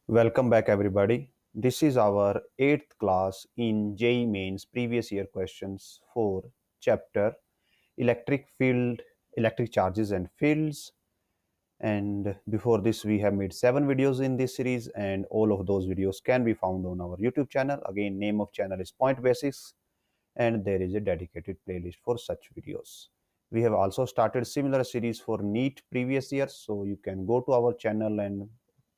Welcome back, everybody. This is our eighth class in JEE Mains previous year questions for chapter electric field, electric charges and fields. And before this, we have made 7 videos in this series, and all of those videos can be found on our YouTube channel. Again, name of channel is Point Basics, and there is a dedicated playlist for such videos. We have also started similar series for NEET previous years, so you can go to our channel and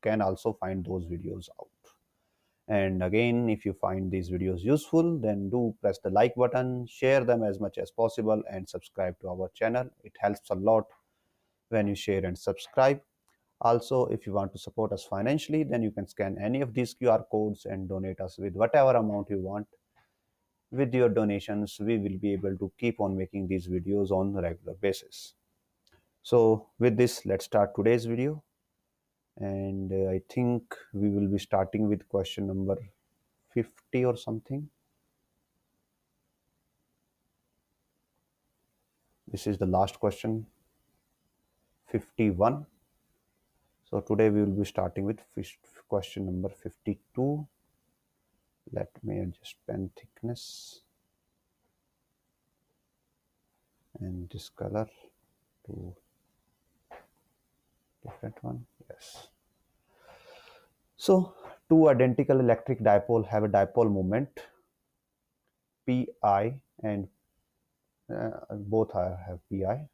can also find those videos out. And again, if you find these videos useful, then do press the like button, share them as much as possible, and subscribe to our channel. It helps a lot when you share and subscribe. Also, if you want to support us financially, then you can scan any of these QR codes and donate us with whatever amount you want. With your donations, we will be able to keep on making these videos on a regular basis. So with this, let's start today's video. And I think we will be starting with question number 50 or something. This is the last question, 51. So today we will be starting with question number 52. Let me adjust pen thickness and this color to different one. Yes. So two identical electric dipole have a dipole moment pi, and both have pi,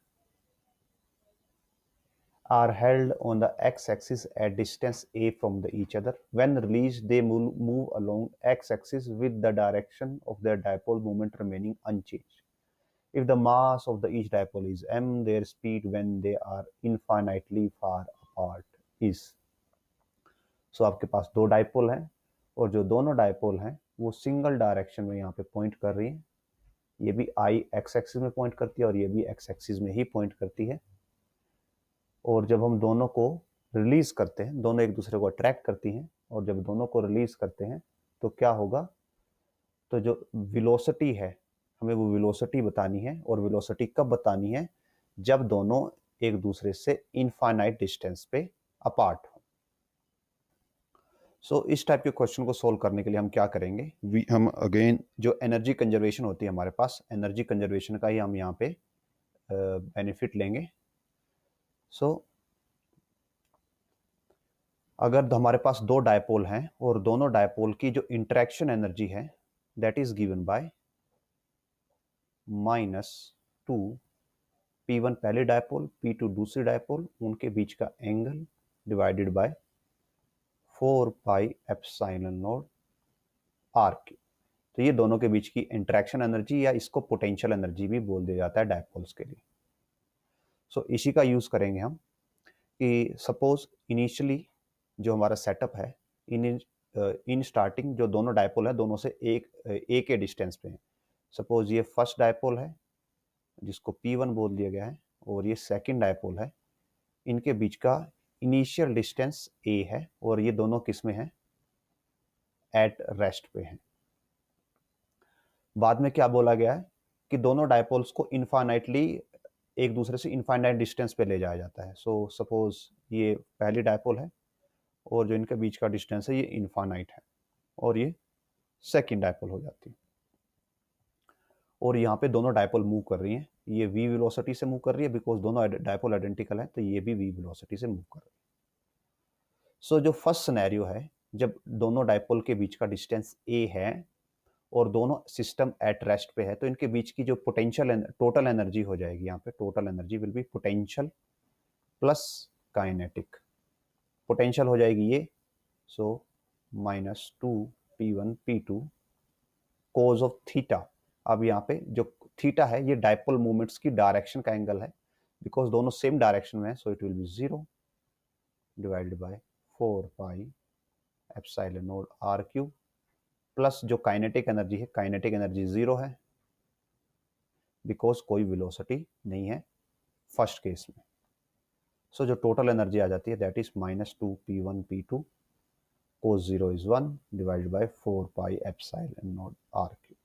are held on the x-axis at distance a from each other. When released, they move along x-axis with the direction of their dipole moment remaining unchanged. If the mass of each dipole is m, their speed when they are infinitely far apart is. So आपके पास दो dipole हैं और जो दोनों dipole हैं वो single direction में यहाँ पे पॉइंट कर रही हैं. ये भी आई एक्स एक्सिस में पॉइंट करती है और ये भी एक्स एक्सिस में ही पॉइंट करती है. और जब हम दोनों को रिलीज करते हैं, दोनों एक दूसरे को अट्रैक्ट करती हैं, और जब दोनों को रिलीज करते हैं तो क्या होगा, तो जो वेलोसिटी है, हमें वो वेलोसिटी बतानी है. और वेलोसिटी कब बतानी है? जब दोनों एक दूसरे से इनफाइनाइट डिस्टेंस पे अपार्ट हो. सो इस टाइप के क्वेश्चन को सोल्व करने के लिए हम क्या करेंगे, हम अगेन जो एनर्जी कंजर्वेशन होती है हमारे पास, एनर्जी कंजर्वेशन का ही हम यहाँ पे बेनिफिट लेंगे. सो अगर हमारे पास दो डायपोल हैं और दोनों डायपोल की जो इंटरेक्शन एनर्जी है that is given bye -2 P1 पहले डायपोल, P2 दूसरी डायपोल, उनके बीच का angle divided by 4 pi epsilon naught r cube. तो ये दोनों के बीच की इंटरेक्शन एनर्जी, या इसको पोटेंशियल एनर्जी भी बोल दिया जाता है डायपोल्स के लिए. सो इसी का यूज करेंगे हम कि सपोज इनिशियली जो हमारा सेटअप है, इन स्टार्टिंग जो दोनों डायपोल है दोनों से एक के डिस्टेंस पे है. सपोज ये फर्स्ट डायपोल है जिसको P1 बोल दिया गया है, और ये सेकंड डायपोल है. इनके बीच का इनिशियल डिस्टेंस a है, और ये दोनों किस में है? एट रेस्ट पे हैं. बाद में क्या बोला गया है कि दोनों डायपोल्स को इनफाइनाइटली एक दूसरे से इनफाइनाइट डिस्टेंस पे ले जाया जाता है. सो सपोज ये पहली डायपोल है और जो इनके बीच का डिस्टेंस है ये इनफाइनाइट है, और ये सेकंड डायपोल हो जाती है. और यहाँ पे दोनों डायपोल मूव कर रही हैं. ये v वेलोसिटी से मूव कर रही है बिकॉज दोनों डायपोल आइडेंटिकल है, तो ये भी v वेलोसिटी से मूव कर रही है. सो जो फर्स्ट सिनेरियो है, जब दोनों डायपोल के बीच का डिस्टेंस a है और दोनों सिस्टम एट रेस्ट पे है, तो इनके बीच की जो पोटेंशियल टोटल एनर्जी हो जाएगी, यहाँ पे total energy will be potential plus kinetic. Potential हो जाएगी ये, सो -2 P1 P2 cause of theta. अब यहाँ पे जो थीटा है ये डायपोल मूवमेंट्स की डायरेक्शन का एंगल है, बिकॉज दोनों सेम डायरेक्शन में है, so it will be 0 divided by 4 pi epsilon naught r cube, plus जो काइनेटिक एनर्जी है, काइनेटिक एनर्जी 0 है बिकॉज कोई वेलोसिटी नहीं है फर्स्ट केस में. सो जो टोटल एनर्जी आ जाती है that is -2 P1 P2 cos 0 is 1 divided by 4 pi epsilon naught r cube.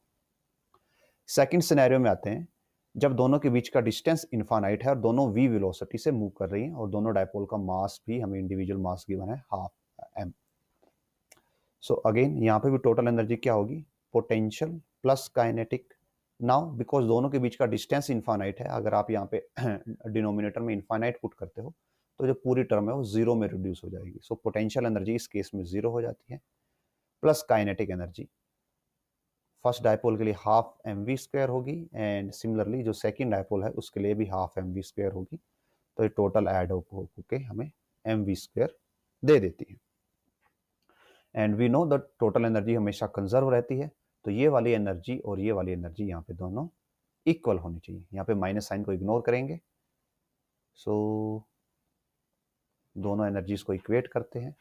Second scenario में आते हैं, जब दोनों के बीच का डिस्टेंस इनफाइनाइट है और दोनों v वेलोसिटी से मूव कर रही हैं, और दोनों डायपोल का मास भी हमें इंडिविजुअल मास गिवन है ½ m. सो अगेन यहाँ पे भी टोटल एनर्जी क्या होगी, potential plus kinetic. Now because दोनों के बीच का डिस्टेंस इन्फानाइट है, अगर आप यहाँ पे डिनोमिनेटर में इन्फानाइट पुट करते हो तो जो पूरी टर्म है वो जीरो में रिड्यूस हो जाएगी। सो पोटेंशियल एनर्जी इस केस में जीरो हो जाती है, plus kinetic energy first dipole के लिए हाफ एम वी स्क्वायर होगी, एंड सिमिलरली जो सेकेंड डायपोल है उसके लिए भी हाफ एम वी स्क्वायर होगी। तो ये टोटल ऐड होके हमें एम वी स्क्वायर दे देती है। And we know the total energy हमेशा कंजर्व रहती है, तो ये वाली एनर्जी और ये वाली एनर्जी यहाँ पे दोनों इक्वल होनी चाहिए। यहाँ पे माइनस साइन को इग्नोर करेंगे। सो दोनों एनर्जीज को इक्वेट करते हैं।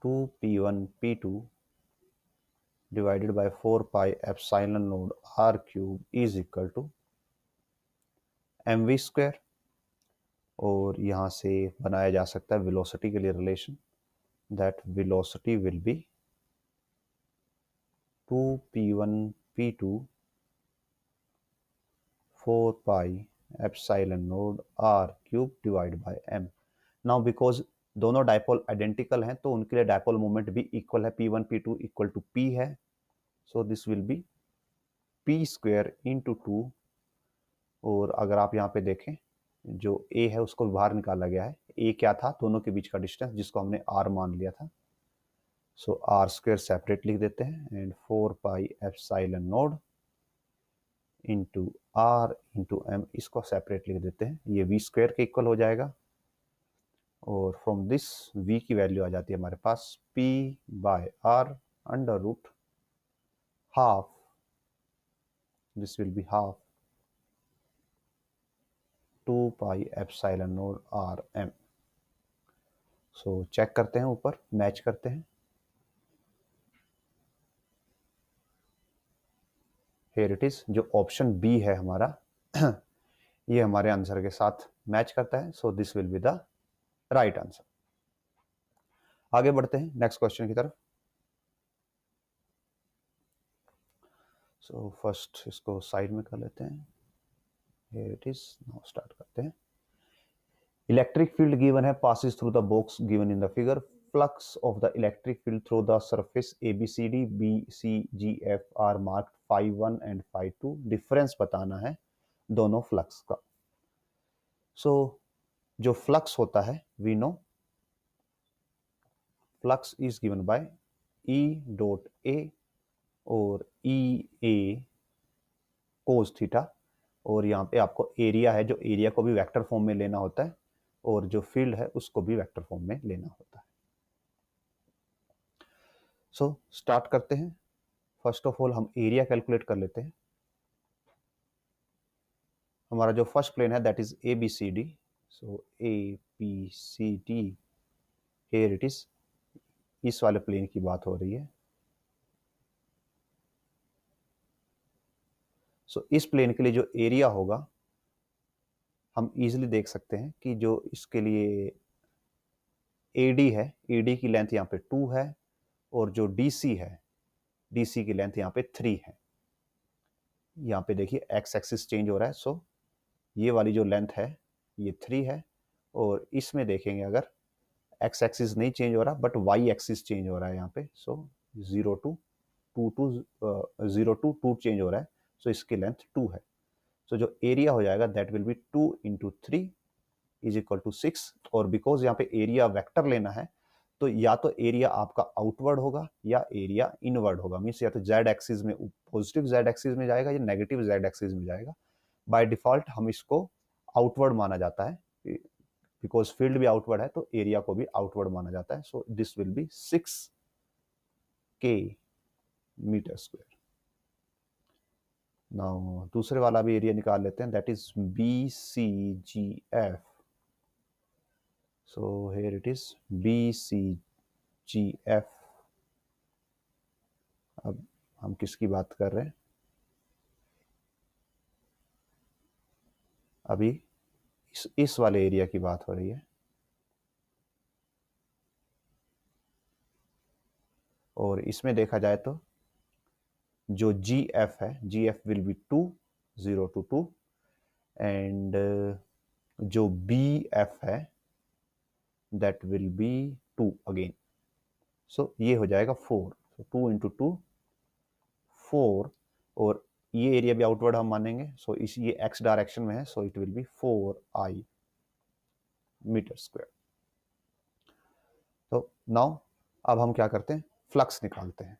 2p1p2 divided by 4 pi epsilon naught r cube is equal to mv square. और यहाँ से बनाया जा सकता है वेलोसिटी के लिए relation, that velocity will be 2p1p2 4 pi epsilon naught r cube divide by m। Now because दोनों डायपोल आइडेंटिकल हैं तो उनके लिए डायपोल मोमेंट भी इक्वल है, p1 p2 equal to p है। So this will B p square into 2। और अगर आप यहाँ पे देखें जो a है उसको बाहर निकाला गया है। a क्या था, दोनों के बीच का डिस्टेंस जिसको हमने r मान लिया था। सो आर स्क्वायर सेपरेट लिख देते हैं, and 4 pi epsilon naught into r into m इसको सेपरेट लिख देते हैं। ये वी स्क्वायर के इक्वल हो जाएगा, और फ्रॉम दिस v की वैल्यू आ जाती है हमारे पास p बाय r under root half, this will be half 2 pi epsilon naught r m. So check करते हैं, ऊपर मैच करते हैं। हियर इट इज, जो ऑप्शन बी है हमारा ये हमारे आंसर के साथ मैच करता है। So this will be the right answer. आगे बढ़ते हैं नेक्स्ट क्वेश्चन की तरफ। सो फर्स्ट इसको साइड में कर लेते हैं। Here it is, now start करते हैं। इलेक्ट्रिक फील्ड गिवन है, passes through the box given in the figure. Flux of the electric field through the surface ABCD BCGF are marked phi 1 and phi 2. Difference बताना है दोनों flux का। सो जो flux होता है we know flux is given by E dot A और EA cos theta. और यहाँ पे आपको एरिया है, जो एरिया को भी वेक्टर फॉर्म में लेना होता है, और जो फील्ड है उसको भी वेक्टर फॉर्म में लेना होता है। सो स्टार्ट करते हैं। फर्स्ट ऑफ ऑल हम एरिया कैलकुलेट कर लेते हैं। हमारा जो फर्स्ट प्लेन है that is A B C D. So A B C D, here it is, इस वाले प्लेन की बात हो रही है। सो इस प्लेन के लिए जो एरिया होगा हम इजीली देख सकते हैं कि जो इसके लिए AD है, AD की लेंथ यहाँ पे 2 है, और जो DC है, DC की लेंथ यहाँ पे 3 है। यहाँ पे देखिए एक्स एक्सिस चेंज हो रहा है। सो ये वाली जो लेंथ है ये 3 है, और इसमें देखेंगे अगर एक्स एक्सिस नहीं चेंज हो रहा बट वाई एक्सिस चेंज हो रहा है यहाँ पे। सो 0 to 2 चेंज हो रहा है। सो इसकी लेंथ 2 है। सो जो एरिया हो जाएगा that will be 2 into 3 is equal to 6। और बिकॉज यहाँ पे एरिया वेक्टर लेना है तो या तो एरिया आपका आउटवर्ड होगा या एरिया इनवर्ड होगा। मीन्स या तो जेड एक्सिस में, पॉजिटिव जेड एक्सिस में जाएगा या नेगेटिव जेड एक्सिस में जाएगा। बाय डिफॉल्ट हम इसको आउटवर्ड माना जाता है, बिकॉज फील्ड भी आउटवर्ड है तो एरिया को भी आउटवर्ड माना जाता है। So this will be 6K meter square. Now दूसरे वाला भी एरिया निकाल लेते हैं, that is BCGF। So here it is BCGF। अब हम किसकी बात कर रहे हैं, अभी इस वाले एरिया की बात हो रही है। और इसमें देखा जाए तो जो GF है, GF will be 2, 0 to 2, and जो BF है दैट विल बी 2 अगेन, सो ये हो जाएगा 4, so 2 into 2 4, और ये एरिया भी आउटवर्ड हम मानेंगे, सो इस ये x डायरेक्शन में है, so it will be 4i meter square. तो नाउ अब हम क्या करते हैं, फ्लक्स निकालते हैं।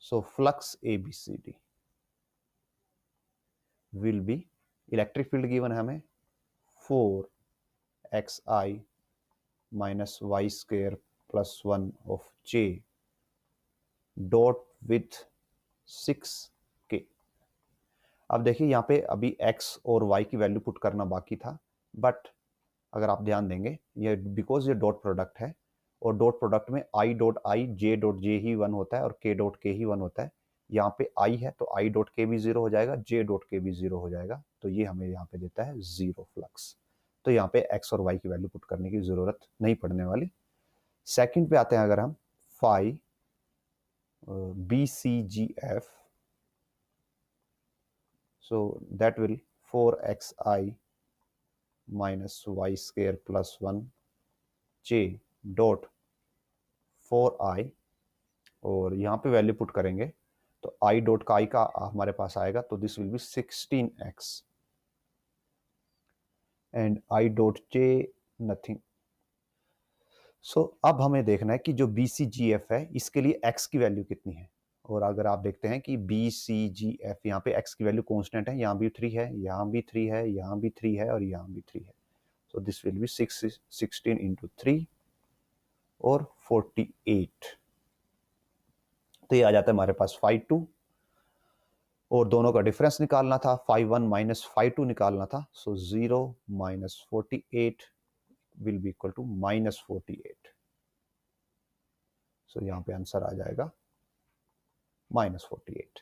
So flux ABCD will be, electric field given है हमें 4xi minus y square plus 1 of j dot with 6k। अब देखिए यहाँ पे अभी x और y की वैल्यू पुट करना बाकी था, बट अगर आप ध्यान देंगे ये बिकॉज ये डॉट प्रोडक्ट है, और डॉट प्रोडक्ट में i dot i j dot j ही 1 होता है और k डॉट k ही 1 होता है। यहाँ पे i है तो i डॉट k भी 0 हो जाएगा, j डॉट k भी 0 हो जाएगा, तो ये हमें यहाँ पे देता है 0 फ्लक्स। तो यहाँ पे x और y की वैल्यू पुट करने की जरूरत नहीं पड़ने वाली। सेकंड पे आते हैं, अगर हम phi BCGF, so that will 4xi minus y square plus 1 j dot 4i, और यहाँ पे वैल्यू पुट करेंगे तो i डॉट का i का हमारे पास आएगा, तो this will be 16x and i dot j nothing. So अब हमें देखना है कि जो BCGF है इसके लिए x की वैल्यू कितनी है, और अगर आप देखते हैं कि BCGF यहाँ पे x की वैल्यू कांस्टेंट है, यहाँ भी 3 है, यहाँ भी 3 है, यहाँ भी 3 है और यहाँ भी 3 है, so this will B 16 into 3 और 48, तो ये आ जाता है हमारे पास 5.2, और दोनों का डिफरेंस निकालना था, 5.1 माइनस 5.2 निकालना था, so 0 minus 48 will be equal to minus 48, so यहाँ पे आंसर आ जाएगा माइनस 48।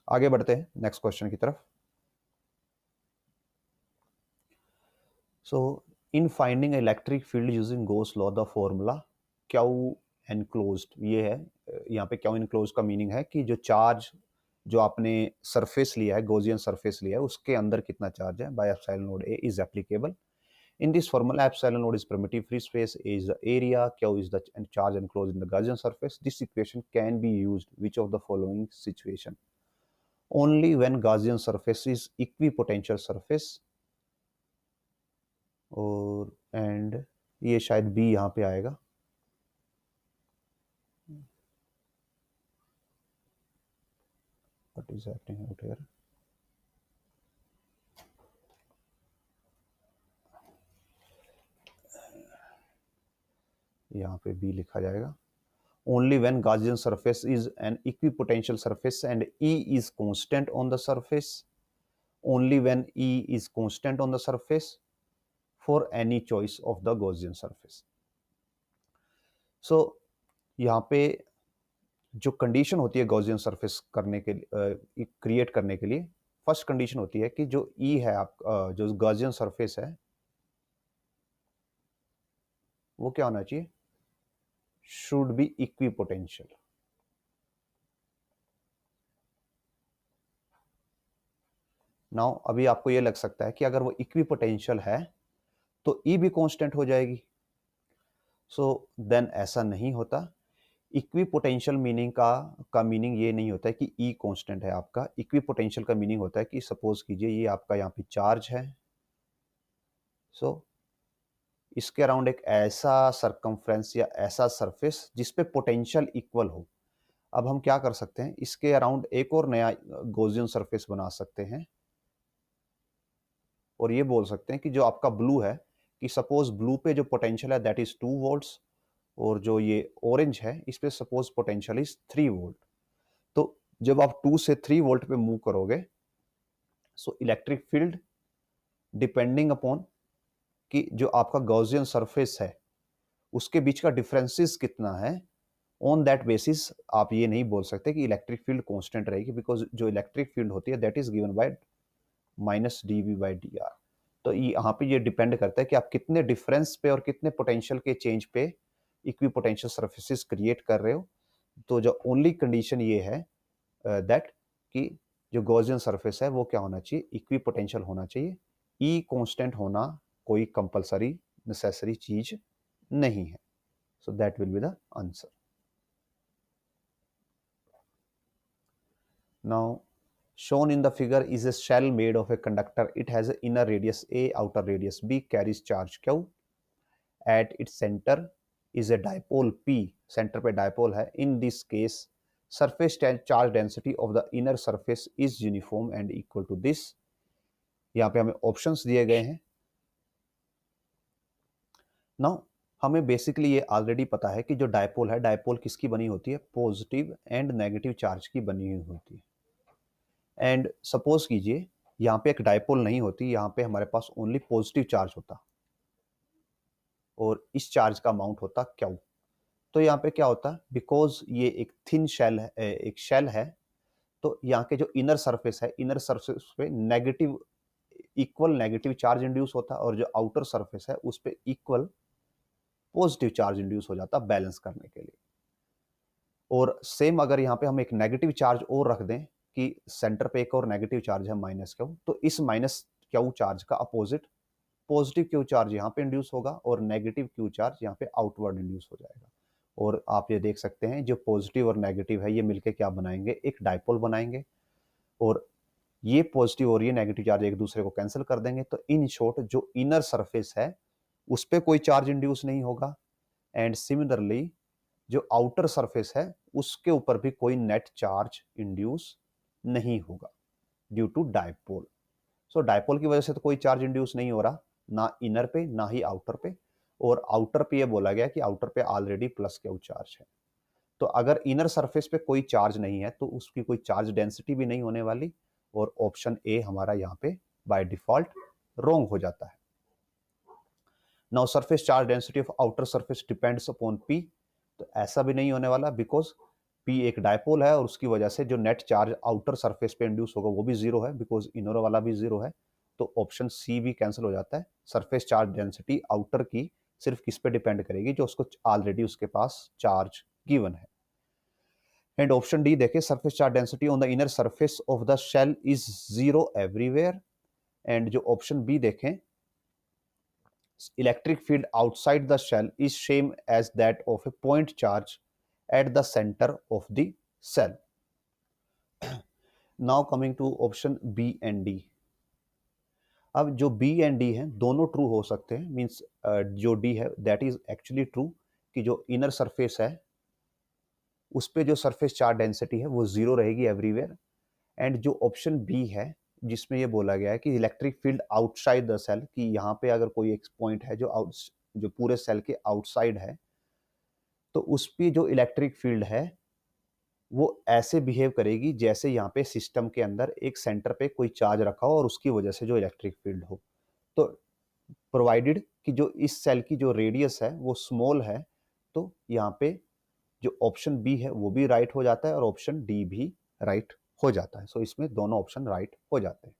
आगे बढ़ते हैं नेक्स्ट क्वेश्चन की तरफ। So in finding electric field using Gauss law the formula q enclosed, ये है यहाँ पे क्यू एनक्लोज्ड का मीनिंग है कि जो चार्ज जो आपने सरफेस लिया है, गॉसियन सरफेस लिया है, उसके अंदर कितना चार्ज है, by epsilon naught A is applicable. In this formula, epsilon node is primitive free space, A is the area, Q is the charge enclosed in the Gaussian surface. This equation can be used which of the following situation? Only when Gaussian surface is equipotential surface, और and ये शायद B यहाँ पे आएगा, what is happening out here? यहाँ पे B लिखा जाएगा। Only when Gaussian surface is an equipotential surface and E is constant on the surface. Only when E is constant on the surface for any choice of the Gaussian surface. So यहाँ पे जो condition होती है Gaussian surface करने के लिए, create करने के लिए, फर्स्ट कंडीशन होती है कि जो ई है आप जो गॉसियन सरफेस है वो क्या होना चाहिए, शुड बी इक्विपोटेंशियल। नाउ अभी आपको ये लग सकता है कि अगर वो इक्विपोटेंशियल है तो ई भी कांस्टेंट हो जाएगी, सो देन ऐसा नहीं होता। इक्विपोटेंशियल मीनिंग का मीनिंग ये नहीं होता है कि ई कांस्टेंट है आपका। इक्विपोटेंशियल का मीनिंग होता है कि सपोज कीजिए ये आपका यहाँ पे चार्ज है, सो इसके अराउंड एक ऐसा सरकमफ्रेंस या ऐसा सरफेस जिस पे पोटेंशियल इक्वल हो। अब हम क्या कर सकते हैं, इसके अराउंड एक और नया गॉसियन सरफेस बना सकते हैं, और ये बोल सकते हैं कि जो आपका ब्लू है, कि सपोज ब्लू पे जो पोटेंशियल है दैट इज 2 वोल्ट्स, और जो ये ऑरेंज है इस पे सपोज पोटेंशियल इज 3 वोल्ट। तो जब आप 2 से 3 वोल्ट पे मूव करोगे, so electric field depending upon कि जो आपका गॉसियन सरफेस है उसके बीच का डिफरेंसेस कितना है, ऑन दैट बेसिस आप ये नहीं बोल सकते कि इलेक्ट्रिक फील्ड कांस्टेंट रहेगी, बिकॉज जो इलेक्ट्रिक फील्ड होती है that is given bye minus dV/dr। तो यहाँ पे ये डिपेंड करता है कि आप कितने डिफरेंस पे और कितने पोटेंशियल के चेंज पे इक्विपोटेंशियल सरफेसेस क्रिएट कर रहे हो। तो जो ओनली कंडीशन ये है दैट कि जो गॉसियन सरफेस है वो क्या होना चाहिए, इक्विपोटेंशियल होना चाहिए। ई कांस्टेंट होना कोई कंपलसरी नेसेसरी चीज नहीं है। So that will be the answer. Now shown in the figure is a shell made of a conductor. It has an inner radius A, outer radius B, carries charge Q. At its center is a dipole P. Center पे dipole है. In this case, surface charge density of the inner surface is uniform and equal to this. यहाँ पे हमें options दिए गए हैं. Now हमें basically ये ऑलरेडी पता है कि जो डायपोल है, डायपोल किसकी बनी होती है? पॉजिटिव एंड नेगेटिव चार्ज की बनी हुई होती है. एंड सपोज कीजिए यहाँ पे एक डायपोल नहीं होती, यहाँ पे हमारे पास ओनली पॉजिटिव चार्ज होता और इस चार्ज का अमाउंट होता क्यू. तो यहाँ पे क्या होता, बिकॉज ये एक थिन शेल है, एक शेल है, तो यहाँ के जो इनर सरफेस है, इनर सरफेस पे negative equal negative charge induce होता और जो आउटर सरफेस है उस पे इक्वल पॉजिटिव चार्ज इंड्यूस हो जाता बैलेंस करने के लिए. और सेम अगर यहाँ पे हम एक नेगेटिव चार्ज और रख दें कि सेंटर पे एक और नेगेटिव चार्ज है माइनस क्यू, तो इस माइनस क्यू चार्ज का अपोजिट पॉजिटिव क्यू चार्ज यहाँ पे इंड्यूस होगा और नेगेटिव क्यू चार्ज यहाँ पे आउटवर्ड इंड्यूस हो जाएगा. और आप ये देख सकते हैं जो पॉजिटिव और नेगेटिव है ये मिलके क्या बनाएंगे? एक डायपोल बनाएंगे. और ये पॉजिटिव और ये नेगेटिव चार्ज एक दूसरे को कैंसिल कर देंगे. तो इन शॉर्ट जो इनर सरफेस है उस पर कोई चार्ज इंड्यूस नहीं होगा एंड सिमिलरली जो आउटर सरफेस है उसके ऊपर भी कोई नेट चार्ज इंड्यूस नहीं होगा due to dipole. So dipole की वजह से तो कोई चार्ज इंड्यूस नहीं हो रहा, ना इनर पे ना ही आउटर पे. और आउटर पे ये बोला गया कि आउटर पे ऑलरेडी प्लस क्यू चार्ज है. तो अगर इनर सरफेस पे कोई चार्ज नहीं है तो उसकी कोई चार्ज डेंसिटी भी नहीं होने वाली और ऑप्शन ए हमारा यहाँ पे बाय डिफॉल्ट रॉन्ग हो जाता है. Now surface charge density of outer surface depends upon P. तो ऐसा भी नहीं होने वाला बिकॉज पी एक डायपोल है और उसकी वजह से जो नेट चार्ज आउटर सरफेस पे इंड्यूस होगा वो भी जीरो है बिकॉज इनर वाला भी जीरो है. तो ऑप्शन सी भी कैंसिल हो जाता है. सरफेस चार्ज डेंसिटी आउटर की सिर्फ किस पे डिपेंड करेगी? जो उसको ऑलरेडी उसके पास चार्ज गिवन है. एंड ऑप्शन डी देखें, surface charge density on the inner surface of the shell is zero everywhere. And जो ऑप्शन बी देखें, electric field outside the shell is same as that of a point charge at the center of the cell. Now coming to option B and D. अब जो B and D हैं दोनों true हो सकते हैं. Means जो D है that is actually true कि जो इनर सरफेस है उस पे जो सरफेस चार्ज डेंसिटी है वो जीरो रहेगी एवरीवेयर. एंड जो ऑप्शन बी है जिसमें ये बोला गया है कि electric field outside the shell, कि यहाँ पे अगर कोई एक पॉइंट है जो पूरे सेल के आउटसाइड है तो उस पे जो इलेक्ट्रिक फील्ड है वो ऐसे बिहेव करेगी जैसे यहाँ पे सिस्टम के अंदर एक सेंटर पे कोई चार्ज रखा हो और उसकी वजह से जो इलेक्ट्रिक फील्ड हो. तो प्रोवाइडेड कि जो इस सेल की जो रेडियस है वो स्मॉल है, तो यहाँ पे जो ऑप्शन बी है वो भी राइट हो जाता है और ऑप्शन डी भी राइट हो जाता है. सो इसमें दोनों ऑप्शन राइट हो जाते हैं.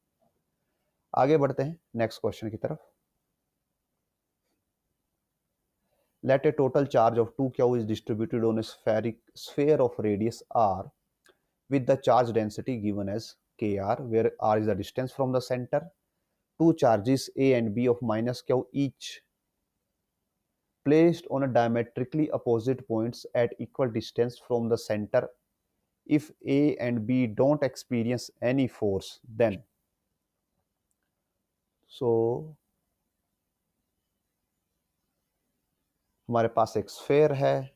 आगे बढ़ते हैं नेक्स्ट क्वेश्चन की तरफ. Let a total charge of 2q is distributed on a sphere of radius r with the charge density given as kr, where r is the distance from the center. Two charges a and b of minus q each placed on a diametrically opposite points at equal distance from the center. If a and b don't experience any force, then so हमारे पास एक sphere है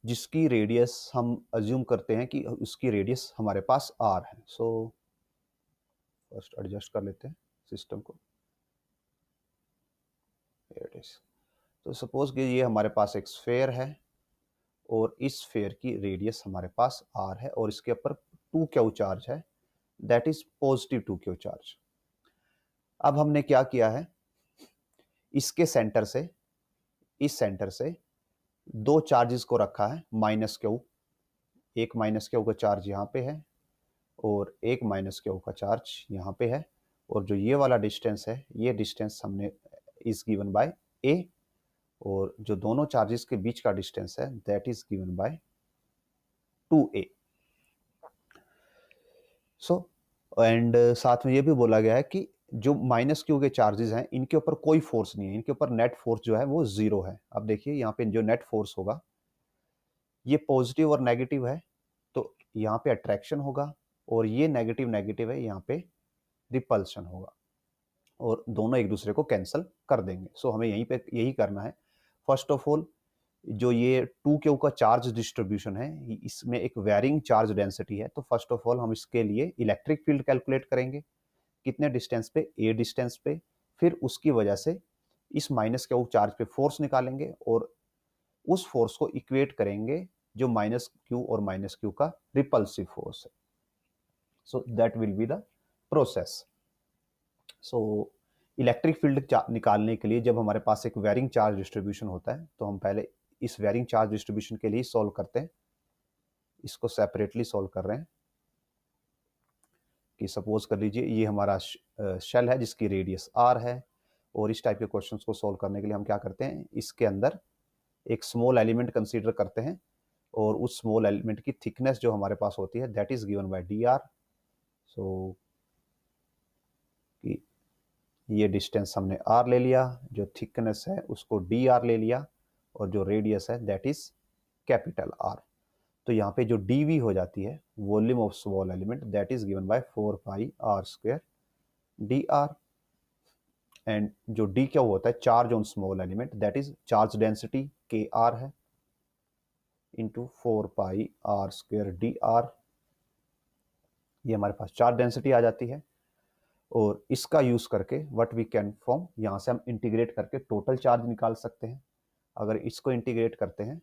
जिसकी radius हम assume करते हैं कि उसकी radius हमारे पास r है. सो फर्स्ट एडजस्ट कर लेते हैं सिस्टम को. तो सपोज कि ये हमारे पास एक स्फेयर है और इस स्फेयर की रेडियस हमारे पास r है और इसके ऊपर 2q चार्ज है, that is positive 2q charge. अब हमने क्या किया है, इसके सेंटर से इस सेंटर से दो चार्जेस को रखा है माइनस क्यू. एक माइनस क्यू का चार्ज यहाँ पे है और एक माइनस क्यू का चार्ज यहाँ पे है. और जो ये वाला डिस्टेंस है ये डिस्टेंस हमने इज गिवन बाय a और जो दोनों चार्जेस के बीच का डिस्टेंस है that is given bye 2a. So and साथ में ये भी बोला गया है कि जो माइनस क्यू के चार्जेस हैं इनके ऊपर कोई फोर्स नहीं है, इनके ऊपर नेट फोर्स जो है वो 0 है। अब देखिए यहाँ पे जो नेट फोर्स होगा ये पॉजिटिव और नेगेटिव है, तो यहाँ पे अट्रैक्शन होगा, और ये नेगेटिव नेगेटिव है, यहाँ पे रिपल्शन होगा, और दोनों एक दूसरे को कैंसिल कर देंगे। सो हमें यहीं पे यही करना है। फर्स्ट ऑफ ऑल जो ये 2Q का चार्ज डिस्ट्रीब्यूशन है इसमें एक वेरिंग चार्ज डेंसिटी है, तो फर्स्ट ऑफ ऑल हम इसके लिए इलेक्ट्रिक फील्ड कैलकुलेट करेंगे कितने डिस्टेंस पे, ए डिस्टेंस पे, फिर उसकी वजह से इस माइनस क्यू चार्ज पे फोर्स निकालेंगे और उस फोर्स को इक्वेट करेंगे जो माइनस क्यू और माइनस क्यू का रिपल्सिव फोर्स है। So that will be the process. So electric field निकालने के लिए जब हमारे पास एक वेरिंग चार्ज डिस्ट्रीब्यूशन होता है तो हम पहले इस वेरिंग चार्ज डिस्ट्रीब्यूशन के लिए सॉल्व करते हैं। इसको सेपरेटली सॉल्व कर रहे हैं कि सपोज कर लीजिए ये हमारा शेल है जिसकी रेडियस r है, और इस टाइप के क्वेश्चंस को सॉल्व करने के लिए हम क्या करते हैं, इसके अंदर एक स्मॉल एलिमेंट कंसीडर करते हैं, और उस स्मॉल एलिमेंट की थिकनेस जो हमारे पास होती है that is given bye dr। सो ये डिस्टेंस हमने r ले लिया, जो थिकनेस है उसको dr ले लिया, और जो रेडियस है दैट इज कैपिटल R। तो यहाँ पे जो dv हो जाती है volume of small element that is given bye 4 pi r square dr, and जो d क्या होता है charge on small element that is charge density kr है इंटू 4 पाई r स्क्वायर dr। ये हमारे पास चार्ज डेंसिटी आ जाती है, और इसका यूज करके व्हाट वी कैन फॉर्म, यहाँ से हम इंटीग्रेट करके टोटल चार्ज निकाल सकते हैं। अगर इसको इंटीग्रेट करते हैं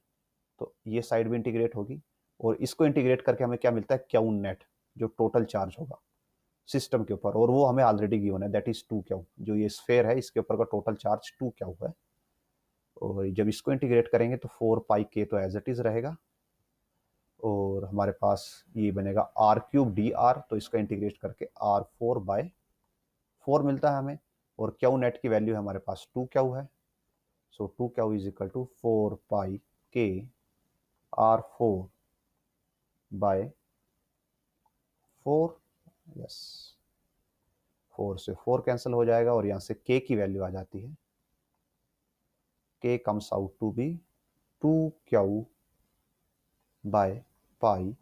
तो ये साइड भी इंटीग्रेट होगी, और इसको इंटीग्रेट करके हमें क्या मिलता है, क्यू नेट, जो टोटल चार्ज होगा सिस्टम के ऊपर, और वो हमें ऑलरेडी गिवन है दैट इज 2Q। जो ये स्फेयर है इसके ऊपर का टोटल चार्ज 2Q है, और जब इसको इंटीग्रेट करेंगे तो 4 पाई k तो एज इट इज रहेगा, और हमारे पास ये बनेगा r क्यूब dr, तो इसका इंटीग्रेट करके r4/4 मिलता है हमें, और क्यू नेट की वैल्यू हमारे पास 2Q है। So 2Q is equal to 4 pi k r4/4। Yes, 4 से 4 कैंसिल हो जाएगा, और यहाँ से k की वैल्यू आ जाती है, k comes out to be 2Q by pi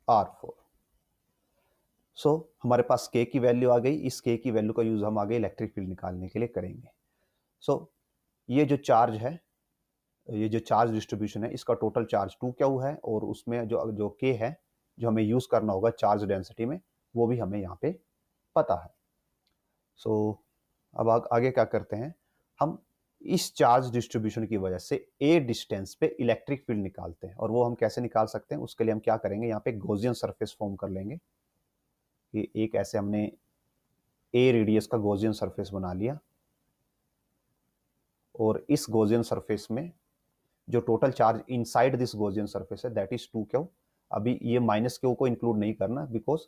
r4। So हमारे पास k की वैल्यू आ गई, इस k की वैल्यू का यूज हम आगे इलेक्ट्रिक फील्ड निकालने के लिए करेंगे। सो ये जो चार्ज है, ये जो चार्ज डिस्ट्रीब्यूशन है इसका टोटल चार्ज 2Q है, और उसमें जो k है जो हमें यूज करना होगा चार्ज डेंसिटी में वो भी हमें यहाँ पे पता है। सो अब आगे क्या करते हैं, हम इस चार्ज डिस्ट्रीब्यूशन की वजह से a डिस्टेंस पे इलेक्ट्रिक फील्ड निकालते हैं, और वो हम कैसे निकाल सकते हैं, उसके लिए हम क्या करेंगे, यहाँ पे गॉसियन सरफेस फॉर्म कर लेंगे कि एक ऐसे हमने a रेडियस का गॉसियन सरफेस बना लिया, और इस गॉसियन सरफेस में जो total charge inside this Gaussian surface है दैट इज 2Q। अभी ये माइनस क्यू को इंक्लूड नहीं करना, बिकॉज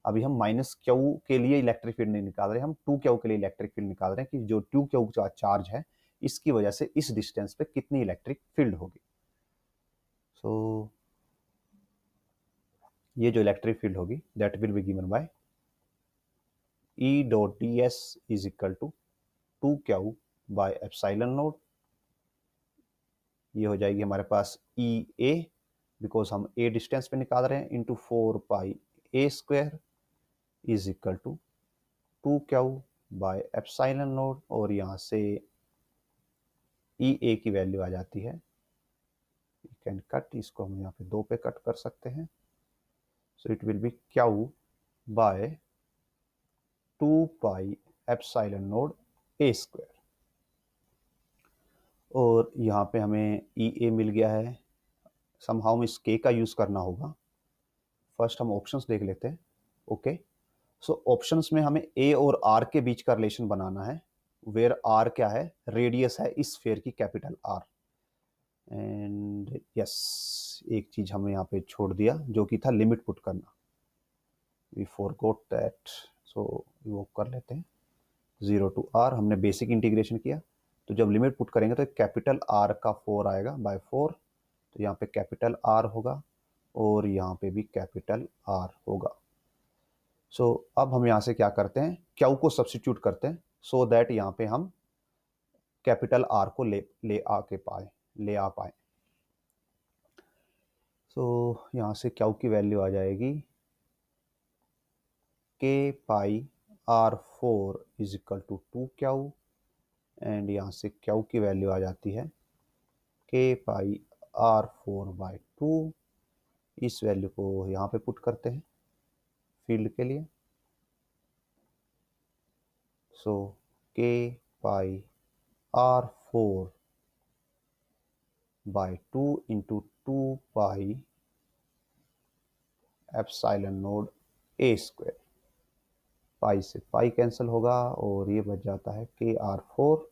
अभी हम माइनस क्यू के लिए इलेक्ट्रिक फील्ड नहीं निकाल रहे, हम 2Q के लिए इलेक्ट्रिक फील्ड निकाल रहे हैं कि जो 2Q का चार्ज है इसकी वजह से इस डिस्टेंस पे कितनी इलेक्ट्रिक फील्ड होगी। सो ये जो इलेक्ट्रिक फील्ड होगी that will be given by E dot ds is equal to 2Q by epsilon naught. ये हो जाएगी हमारे पास EA, बिकॉज हम a डिस्टेंस पे निकाल रहे हैं, into 4 pi a square is equal to 2Q by epsilon naught, और यहाँ से EA की वैल्यू आ जाती है, यू कैन कट, इसको हम यहाँ पे 2 पे कट कर सकते हैं। So it will be Q by 2 pi epsilon naught a square, और यहाँ पे हमें EA मिल गया है। समहाउ हम इस k का यूज करना होगा। फर्स्ट हम ऑप्शंस देख लेते हैं। ओके, सो ऑप्शंस में हमें a और r के बीच का रिलेशन बनाना है, वेयर r क्या है, रेडियस है इस स्फीयर की कैपिटल R। एंड यस, एक चीज हमने यहाँ पे छोड़ दिया जो कि था लिमिट पुट करना, वी फॉरगॉट दैट, सो वो कर लेते हैं। 0 टू r हमने बेसिक इंटीग्रेशन किया, तो जब लिमिट पुट करेंगे तो कैपिटल R का 4 आएगा बाय 4, तो यहाँ पे कैपिटल R होगा और यहाँ पे भी कैपिटल R होगा। सो अब हम यहाँ से क्या करते हैं, क्यू को सब्स्टिट्यूट करते हैं सो दैट यहाँ पे हम कैपिटल आर को ले आ पाए। सो यहाँ से क्यू की वैल्यू आ जाएगी k pi r 4 is equal to 2 q, and यहाँ से क्यू की वैल्यू आ जाती है के पाई आर 4/2। इस वैल्यू को यहाँ पे पुट करते हैं फील्ड के लिए। So k pi r 4/2 into 2 pi epsilon naught a square. Pi से पाई कैंसिल होगा और ये बच जाता है K R 4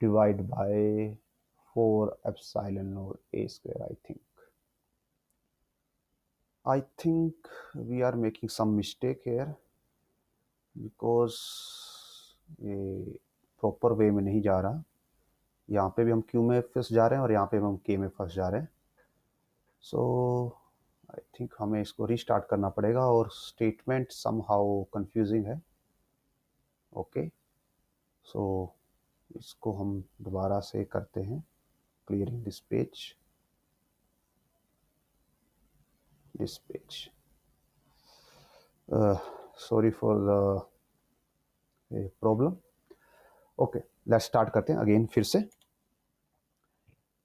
divide by 4 epsilon naught a square. I think we are making some mistake here because ये प्रॉपर वे में नहीं जा रहा। यहाँ पे भी हम क्यू में फंस जा रहे हैं और यहाँ पे भी हम के में फंस जा रहे हैं। सो आई थिंक हमें इसको रीस्टार्ट करना पड़ेगा और स्टेटमेंट समहाउ कंफ्यूजिंग है। ओके, सो इसको हम दोबारा से करते हैं, clearing this page. Sorry for the problem. Okay, let's start करते हैं अगेन फिर से।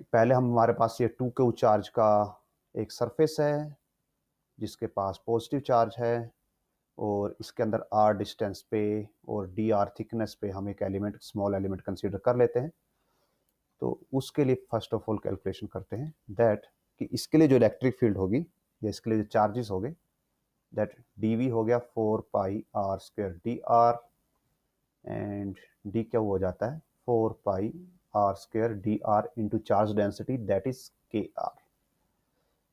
पहले हमारे पास ये 2Q चार्ज का एक सरफेस है जिसके पास पॉजिटिव चार्ज है और इसके अंदर r डिस्टेंस पे और dr थिकनेस पे हम एक एलिमेंट, स्मॉल एलिमेंट कंसीडर कर लेते हैं। तो उसके लिए फर्स्ट ऑफ ऑल कैलकुलेशन करते हैं दैट कि इसके लिए जो इलेक्ट्रिक फील्ड होगी या इसके लिए जो चार्जेस हो गए, दैट dv हो गया 4πr² dr एंड d क्या हो जाता है 4πr² dr into charge density that is kr।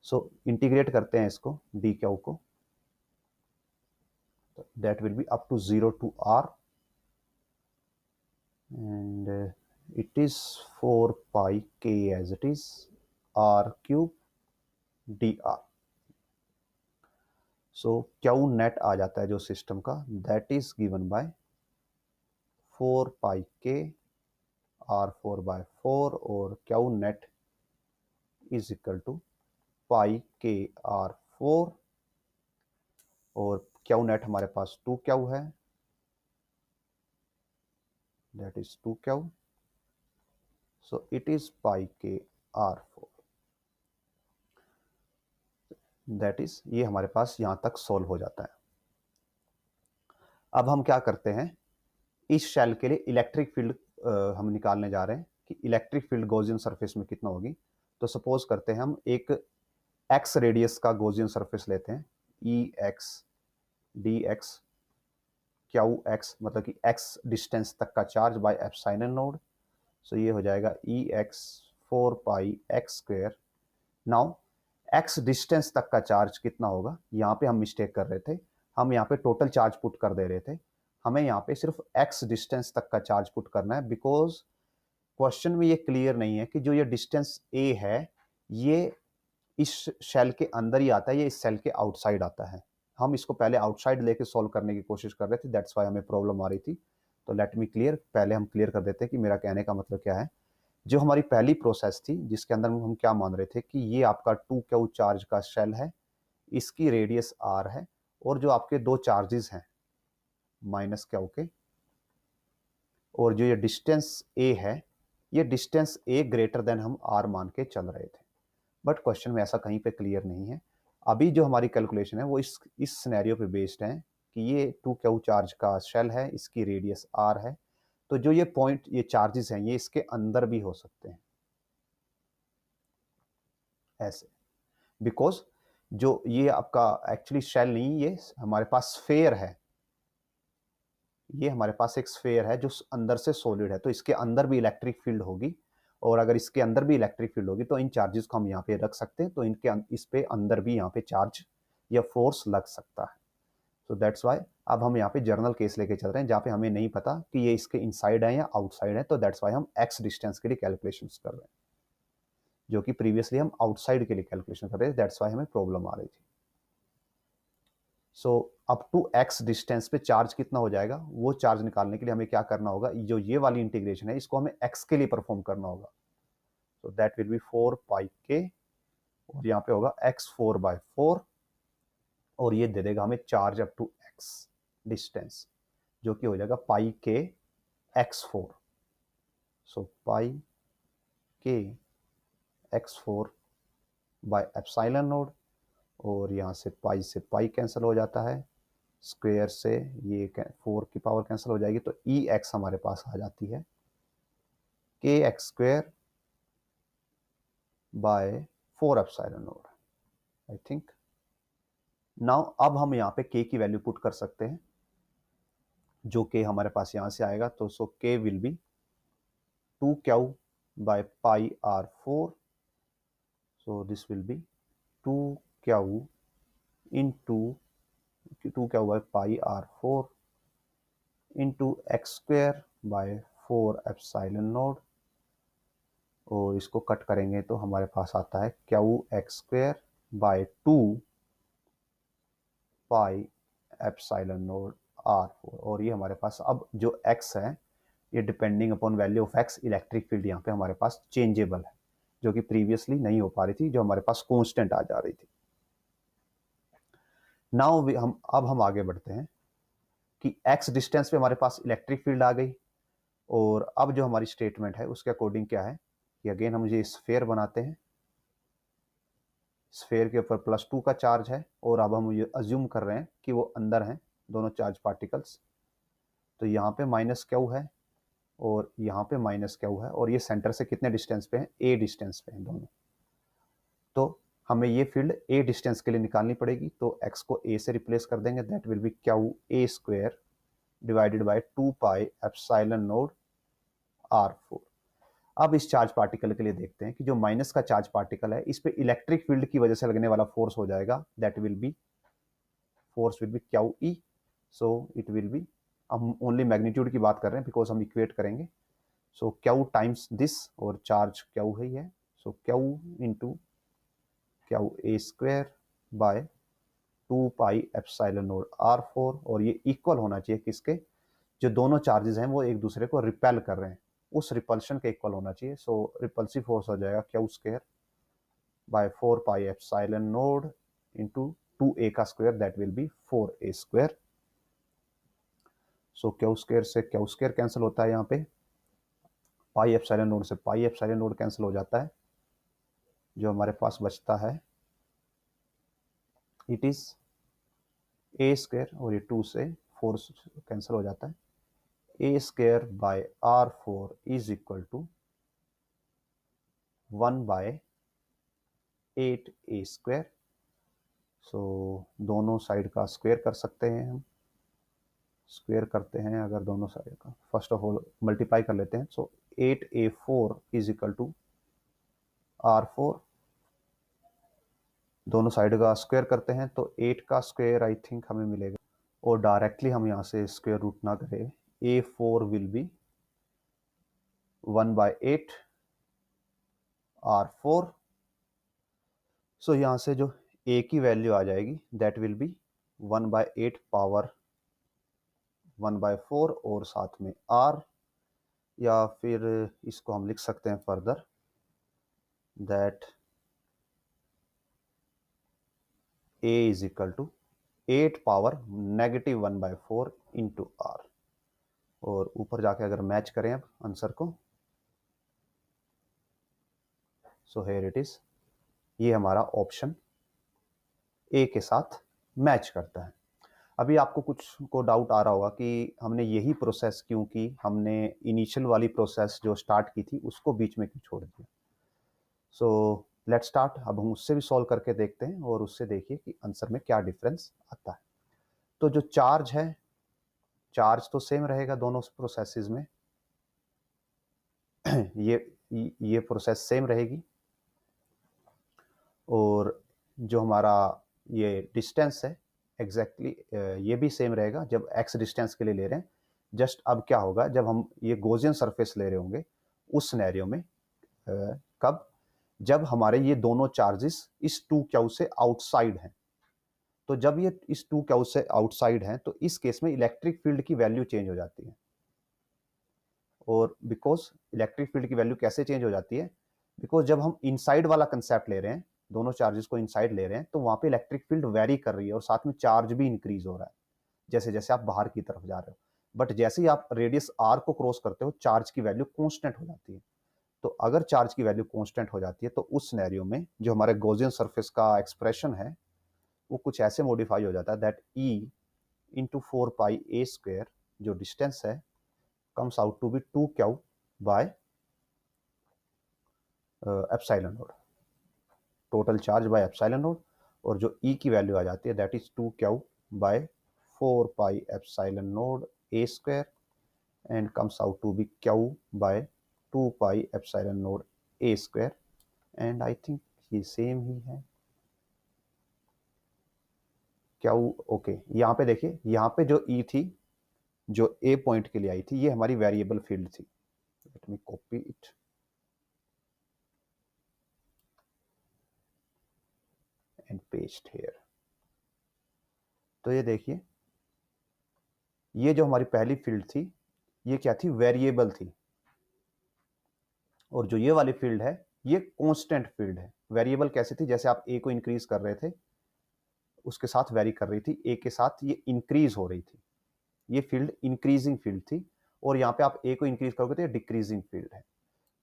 So integrate करते हैं इसको d क्यू को, that will be up to 0 to r and it is 4πk as it is r³ dr। So q net आ जाता है जो system का, that is given bye 4πk r4/4 और Q net is equal to πk r4 और Q net हमारे पास 2Q है, that is 2Q। So it is πk r4, that is, ये हमारे पास यहां तक सॉल्व हो जाता है। अब हम क्या करते हैं, इस शेल के लिए इलेक्ट्रिक फील्ड हम निकालने जा रहे हैं कि इलेक्ट्रिक फील्ड गॉसियन सरफेस में कितना होगी। तो सपोज करते हैं हम एक x रेडियस का गॉसियन सरफेस लेते हैं, EX dx QX, मतलब कि x डिस्टेंस तक का चार्ज बाय एप्सिलॉन नोड। सो ये हो जाएगा EX 4πx²। Now x distance तक का चार्ज कितना होगा, यहाँ पे हम मिस्टेक कर रहे थे, हम यहाँ पे टोटल चार्ज पुट कर दे रहे थे। हमें यहाँ पे सिर्फ x डिस्टेंस तक का चार्ज पुट करना है, बिकॉज क्वेश्चन में ये क्लियर नहीं है कि जो ये डिस्टेंस a है ये इस शेल के अंदर ही आता है, ये इस शेल के आउटसाइड आता है। हम इसको पहले आउटसाइड लेके सॉल्व करने की कोशिश कर रहे थे, दैट्स वाई हमें प्रॉब्लम आ रही थी। तो लेट मी क्लियर, पहले हम क्लियर कर देते हैं कि मेरा कहने का मतलब क्या है। जो हमारी पहली प्रोसेस थी जिसके अंदर हम क्या मान रहे थे कि ये आपका 2Q चार्ज का शेल है, इसकी रेडियस r है और जो आपके दो चार्जेस हैं -Q के, और जो ये डिस्टेंस a है, ये डिस्टेंस a ग्रेटर देन हम r मान के चल रहे थे। बट क्वेश्चन में ऐसा कहीं पे क्लियर नहीं है। अभी जो हमारी कैलकुलेशन है वो इस सिनेरियो पे बेस्ड है कि ये 2Q चार्ज का शेल है, इसकी रेडियस r है। तो जो ये पॉइंट, ये चार्जेस हैं, ये इसके अंदर भी हो सकते हैं ऐसे, बिकॉज जो ये आपका एक्चुअली शेल नहीं, ये हमारे पास स्फेयर है, ये हमारे पास एक स्फेयर है जो अंदर से सॉलिड है, तो इसके अंदर भी इलेक्ट्रिक फील्ड होगी। और अगर इसके अंदर भी इलेक्ट्रिक फील्ड होगी तो इन चार्जेस को हम यहाँ पे रख सकते हैं, तो इनके इस पे अंदर भी यहाँ पे चार्ज या फोर्स लग सकता है। सो दैट्स वाई अब हम यहाँ पे जर्नल केस लेके चल रहे हैं जहाँ पे हमें नहीं पता कि ये इसके इनसाइड है या आउटसाइड है, तो दैट्स वाई हम x डिस्टेंस के लिए कैलकुलेशन कर रहे हैं, जो कि प्रीवियसली हम आउटसाइड के लिए कैलकुलेशन कर रहे थे, दैट्स वाई हमें प्रॉब्लम आ रही थी। So up to x distance पे चार्ज कितना हो जाएगा, वो चार्ज निकालने के लिए हमें क्या करना होगा, जो ये वाली इंटीग्रेशन है इसको हमें x के लिए परफॉर्म करना होगा। तो दैट विल बी 4 पाई के, और यहाँ पे होगा x4/4, और ये दे देगा हमें charge up to x distance, जो कि हो जाएगा पाई के x4। सो पाई के x4 बाय एप्सिलॉन नोड, और यहाँ से पाई कैंसिल हो जाता है, स्क्वायर से ये 4 की पावर कैंसिल हो जाएगी, तो ई एक्स हमारे पास आ जाती है के x square by 4 epsilon node, I think. Now अब हम यहाँ पे के की वैल्यू पुट कर सकते हैं, जो के हमारे पास यहाँ से आएगा, तो सो के will be 2 Q by pi r4, so this will be 2q into 2q by pi r4 into x square by 4 epsilon node, और इसको कट करेंगे तो हमारे पास आता है Q x square by 2 pi epsilon naught r4, और ये हमारे पास अब जो x है ये depending upon value of x electric field यहाँ पे हमारे पास चेंजेबल है, जो कि प्रीवियसली नहीं हो पा रही थी, जो हमारे पास कांस्टेंट आ जा रही थी। नाउ हम आगे बढ़ते हैं कि x डिस्टेंस पे हमारे पास इलेक्ट्रिक फील्ड आ गई, और अब जो हमारी स्टेटमेंट है उसके अकॉर्डिंग क्या है कि अगेन हम ये स्फेयर बनाते हैं, स्फेयर के ऊपर +2 का चार्ज है, और अब हम ये अज्यूम कर रहे हैं कि वो अंदर हैं दोनों चार्ज पार्टिकल्स, तो यहाँ पे -q है और यहाँ पे -q है, और ये सेंटर से कितने डिस्टेंस पे हैं, a डिस्टेंस पे हैं दोनों। तो हमें ये फील्ड a डिस्टेंस के लिए निकालनी पड़ेगी, तो x को a से रिप्लेस कर देंगे, that will be Q a square divided by 2 pi epsilon naught r4। अब इस चार्ज पार्टिकल के लिए देखते हैं कि जो माइनस का चार्ज पार्टिकल है इस पे इलेक्ट्रिक फील्ड की वजह से लगने वाला फोर्स हो जाएगा, that will be q e, so it will be, हम ओनली मैग्नीट्यूड की बात कर रहे हैं बिकॉज हम इक्वेट करेंगे, सो क्यू टाइम्स दिस, और चार्ज क्यू है, so q into q a square by 2 pi epsilon naught r4, और ये इक्वल होना चाहिए किसके, जो दोनों चार्जेस हैं वो एक दूसरे को रिपेल कर रहे हैं उस रिपल्शन के इक्वल होना चाहिए, सो रिपल्सिव फोर्स हो जाएगा Q square by 4 pi epsilon naught into 2a का square, that will B 4a square. So Q square से क्यू स्क्वायर कैंसिल होता है, यहाँ पे पाई एप्सिलॉन नोड से पाई एप्सिलॉन नोड कैंसिल हो जाता है, जो हमारे पास बचता है इट इज a स्क्वायर, और ये 2 से 4 कैंसिल हो जाता है, a square by r4 is equal to 1/8a square. So दोनों साइड का स्क्वायर कर सकते हैं हम, स्क्वायर करते हैं अगर दोनों साइड का, फर्स्ट ऑफ ऑल मल्टीप्लाई कर लेते हैं, सो 8a4 is equal to r4, दोनों साइड का स्क्वायर करते हैं तो 8 का स्क्वायर आई थिंक हमें मिलेगा, और डायरेक्टली हम यहाँ से स्क्वायर रूट ना करें, a4 विल बी 1/8 r4, सो यहाँ से जो a की वैल्यू आ जाएगी दैट विल बी 1/8 पावर 1/4, और साथ में r, या फिर इसको हम लिख सकते हैं further that a is equal to 8 power -1/4 into r, और ऊपर जाके अगर मैच करें अब आंसर को, सो हियर इट इज, ये हमारा ऑप्शन ए के साथ मैच करता है। अभी आपको कुछ को डाउट आ रहा होगा कि हमने यही प्रोसेस क्यों की, हमने इनिशियल वाली प्रोसेस जो स्टार्ट की थी उसको बीच में क्यों छोड़ दिया। सो लेट्स स्टार्ट, अब हम उससे भी सॉल्व करके देखते हैं, और उससे देखिए कि आंसर में क्या डिफरेंस आता है। तो जो चार्ज है, चार्ज तो सेम रहेगा दोनों प्रोसेसेस में, ये प्रोसेस सेम रहेगी, और जो हमारा ये डिस्टेंस है एग्जैक्टली ये भी सेम रहेगा जब x डिस्टेंस के लिए ले रहे हैं। जस्ट अब क्या होगा, जब हम ये गॉसियन सरफेस ले रहे होंगे उस सिनेरियो में, कब, जब हमारे ये दोनों चार्जेस इस 2q से आउटसाइड हैं, तो जब ये इस 2 क्यू से आउटसाइड हैं तो इस केस में इलेक्ट्रिक फील्ड की वैल्यू चेंज हो जाती है। और बिकॉज इलेक्ट्रिक फील्ड की वैल्यू कैसे चेंज हो जाती है, बिकॉज जब हम इनसाइड वाला कंसेप्ट ले रहे हैं, दोनों चार्जेस को इनसाइड ले रहे हैं, तो वहां पे इलेक्ट्रिक फील्ड वेरी कर रही है और साथ में चार्ज भी इंक्रीज हो रहा है जैसे जैसे आप बाहर की तरफ जा रहे हो। बट जैसे ही आप रेडियस आर को क्रॉस करते हो चार्ज की वैल्यू कॉन्स्टेंट हो जाती है। तो अगर चार्ज की वैल्यू कॉन्स्टेंट हो जाती है तो उस सिनेरियो में जो हमारे गॉसियन सरफेस का एक्सप्रेशन है वो कुछ ऐसे मॉडिफाई हो जाता है दैट ई इंटू 4πa² जो डिस्टेंस है comes out to be 2q by epsilon node, total charge by epsilon node. और जो E की वैल्यू आ जाती है that is 2q by 4π epsilon node a² and comes out to be q by 2π epsilon node a²। And I think ये same ही है क्या। ओके यहाँ पे देखिए, यहाँ पे जो E थी जो A पॉइंट के लिए आई थी ये हमारी वेरिएबल फील्ड थी। Let me copy it and paste here. तो ये देखिए, ये जो हमारी पहली फील्ड थी ये क्या थी, वेरिएबल थी। और जो ये वाली फील्ड है ये कांस्टेंट फील्ड है। वेरिएबल कैसे थी, जैसे आप ए को इंक्रीज कर रहे थे उसके साथ वेरी कर रही थी, ए के साथ ये इंक्रीज हो रही थी, ये फील्ड इंक्रीजिंग फील्ड थी। और यहाँ पे आप ए को इंक्रीज करोगे तो ये डिक्रीजिंग फील्ड है।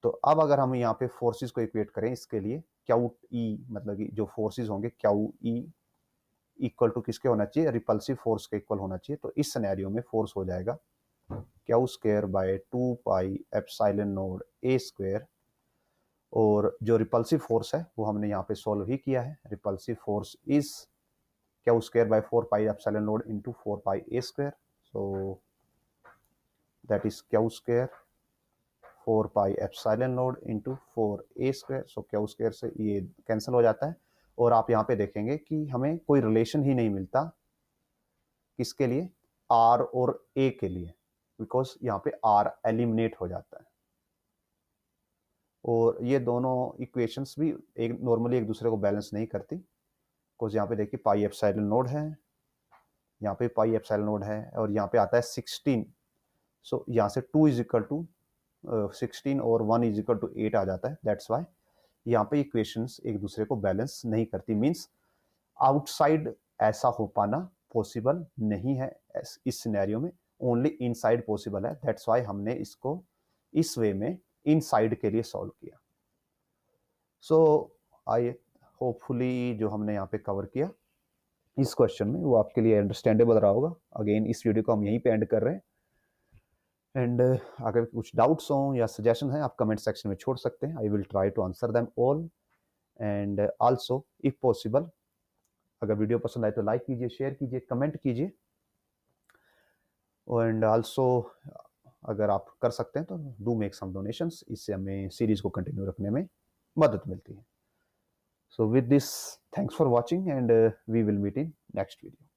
तो अब अगर हम यहाँ पे फोर्सेस को इक्वेट करें इसके लिए, क्यू ई मतलब कि जो फोर्सेस होंगे क्यू ई इक्वल टू किसके होना चाहिए, रिपल्सिव फोर्स के इक्वल होना चाहिए। तो इस सिनेरियो में फोर्स हो जाएगा q² bye 2π epsilon node a²। और जो रिपल्सिव फोर्स है वो हमने यहाँ पे सोल्व ही किया है। Repulsive force is q² by 4π epsilon naught into 4π a²। So that is q² 4π epsilon naught into 4a²। So q² से ये कैंसिल हो जाता है। और आप यहाँ पे देखेंगे कि हमें कोई रिलेशन ही नहीं मिलता किसके लिए, R और A के लिए, बिकॉज यहाँ पे R एलिमिनेट हो जाता है। और ये दोनों इक्वेशंस भी एक नॉर्मली एक दूसरे को बैलेंस नहीं करती, बिकॉज यहाँ पे देखिए पाई एप्सिलॉन नोड है, यहाँ पे पाई एप्सिलॉन नोड है, और यहाँ पे आता है 16। सो यहाँ से 2 इज इक्वल टू 16 और 1 इज इक्वल टू 8 आ जाता है। दैट्स वाई यहाँ पे इक्वेशंस एक दूसरे को बैलेंस नहीं करती। मीन्स आउटसाइड ऐसा हो पाना पॉसिबल नहीं है इस सिनेरियो में, ओनली इनसाइड पॉसिबल है। दैट्स वाई हमने इसको इस वे में इनसाइड के लिए सॉल्व किया। सो आई होपफुली जो हमने यहाँ पे कवर किया इस क्वेश्चन में वो आपके लिए अंडरस्टैंडेबल रहा होगा। अगेन इस वीडियो को हम यहीं पे एंड कर रहे हैं। एंड अगर कुछ डाउट्स हों या सजेशन हैं आप कमेंट सेक्शन में छोड़ सकते हैं। I will try to answer them all. And also if possible अगर वीडियो पसंद आए तो लाइक कीजिए, शेयर कीजिए, कमेंट कीजिए। एंड आल्सो अगर आप कर सकते हैं तो डू मेक सम डोनेशंस, इससे हमें सीरीज को कंटिन्यू रखने में मदद मिलती है। So with this thanks for watching and we will meet in next video.